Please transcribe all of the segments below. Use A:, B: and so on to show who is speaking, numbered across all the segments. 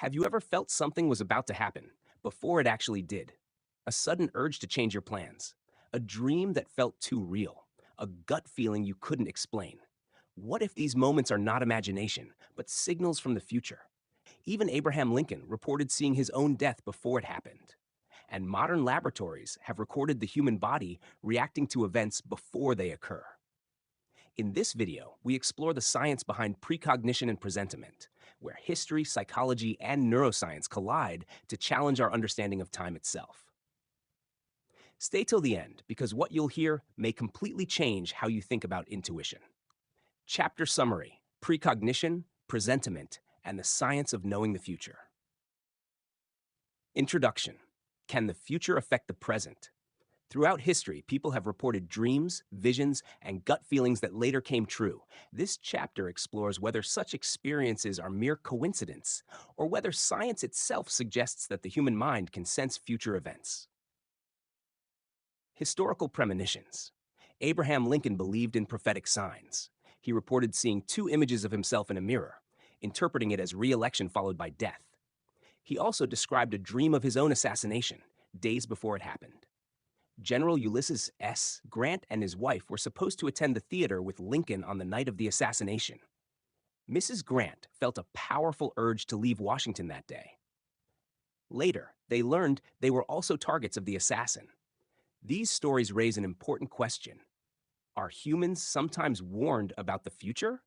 A: Have you ever felt something was about to happen before it actually did? A sudden urge to change your plans, a dream that felt too real, a gut feeling you couldn't explain. What if these moments are not imagination, but signals from the future? Even Abraham Lincoln reported seeing his own death before it happened. And modern laboratories have recorded the human body reacting to events before they occur. In this video, we explore the science behind precognition and presentiment, where history, psychology, and neuroscience collide to challenge our understanding of time itself. Stay till the end, because what you'll hear may completely change how you think about intuition. Chapter Summary: Precognition, Presentiment, and the Science of Knowing the Future. Introduction: Can the future affect the present? Throughout history, people have reported dreams, visions, and gut feelings that later came true. This chapter explores whether such experiences are mere coincidence or whether science itself suggests that the human mind can sense future events. Historical premonitions. Abraham Lincoln believed in prophetic signs. He reported seeing two images of himself in a mirror, interpreting it as re-election followed by death. He also described a dream of his own assassination, days before it happened. General Ulysses S. Grant and his wife were supposed to attend the theater with Lincoln on the night of the assassination. Mrs. Grant felt a powerful urge to leave Washington that day. Later, they learned they were also targets of the assassin. These stories raise an important question. Are humans sometimes warned about the future?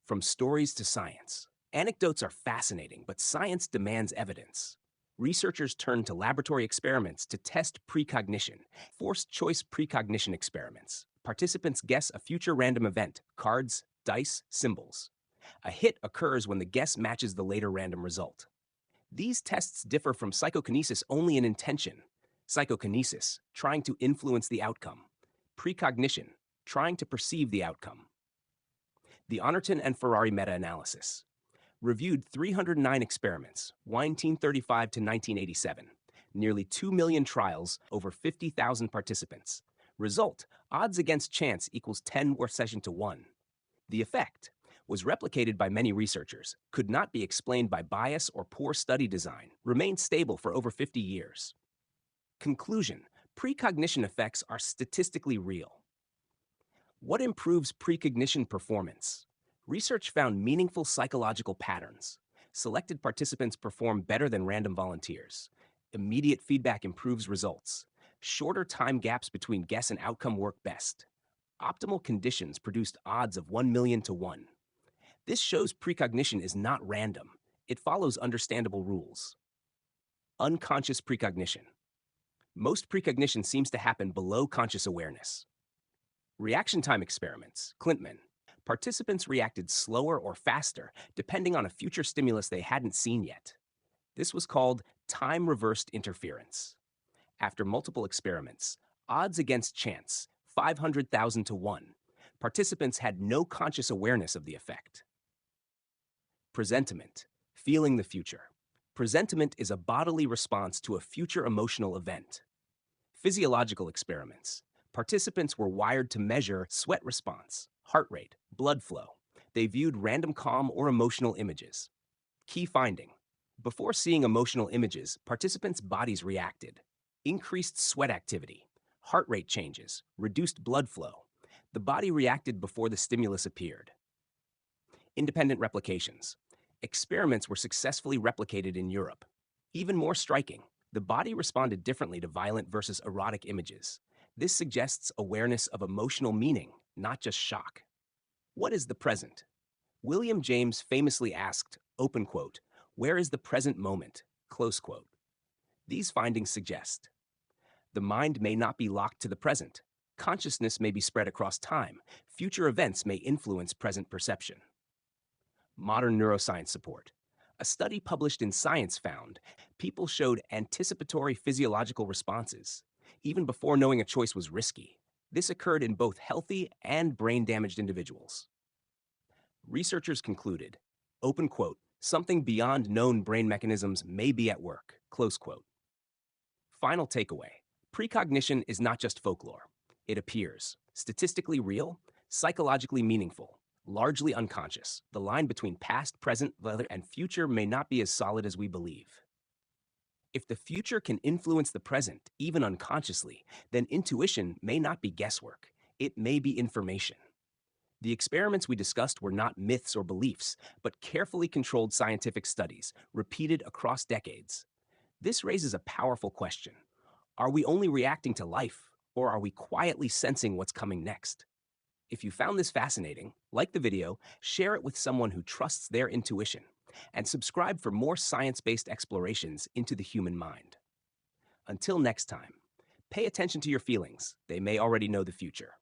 A: From stories to science. Anecdotes are fascinating, but science demands evidence. Researchers turn to laboratory experiments to test precognition. Forced choice precognition experiments. Participants guess a future random event: cards, dice, symbols. A hit occurs when the guess matches the later random result. These tests differ from psychokinesis only in intention. Psychokinesis, trying to influence the outcome. Precognition, trying to perceive the outcome. The Honorton and Ferrari meta-analysis reviewed 309 experiments, 1935 to 1987, nearly 2 million trials, over 50,000 participants. Result: odds against chance equals 10 session to 1. The effect was replicated by many researchers, could not be explained by bias or poor study design, remained stable for over 50 years. Conclusion: precognition effects are statistically real. What improves precognition performance? Research found meaningful psychological patterns. Selected participants perform better than random volunteers. Immediate feedback improves results. Shorter time gaps between guess and outcome work best. Optimal conditions produced odds of 1 million to 1. This shows precognition is not random. It follows understandable rules. Unconscious precognition. Most precognition seems to happen below conscious awareness. Reaction time experiments, Klintman. Participants reacted slower or faster depending on a future stimulus they hadn't seen yet. This was called time-reversed interference. After multiple experiments, odds against chance, 500,000 to 1. Participants had no conscious awareness of the effect. Presentiment, feeling the future. Presentiment is a bodily response to a future emotional event. Physiological experiments. Participants were wired to measure sweat response, heart rate, blood flow. They viewed random calm or emotional images. Key finding: before seeing emotional images, participants' bodies reacted. Increased sweat activity, heart rate changes, reduced blood flow. The body reacted before the stimulus appeared. Independent replications. Experiments were successfully replicated in Europe. Even more striking, the body responded differently to violent versus erotic images. This suggests awareness of emotional meaning, not just shock. What is the present? William James famously asked, open quote, "Where is the present moment?" Close quote. These findings suggest the mind may not be locked to the present. Consciousness may be spread across time. Future events may influence present perception. Modern neuroscience support. A study published in Science found people showed anticipatory physiological responses, even before knowing a choice was risky. This occurred in both healthy and brain-damaged individuals. Researchers concluded, open quote, "something beyond known brain mechanisms may be at work," close quote. Final takeaway: precognition is not just folklore. It appears statistically real, psychologically meaningful, Largely unconscious, the line between past, present, and future may not be as solid as we believe. If the future can influence the present, even unconsciously, then intuition may not be guesswork. It may be information. The experiments we discussed were not myths or beliefs, but carefully controlled scientific studies, repeated across decades. This raises a powerful question. Are we only reacting to life, or are we quietly sensing what's coming next? If you found this fascinating, like the video, share it with someone who trusts their intuition, and subscribe for more science-based explorations into the human mind. Until next time, pay attention to your feelings. They may already know the future.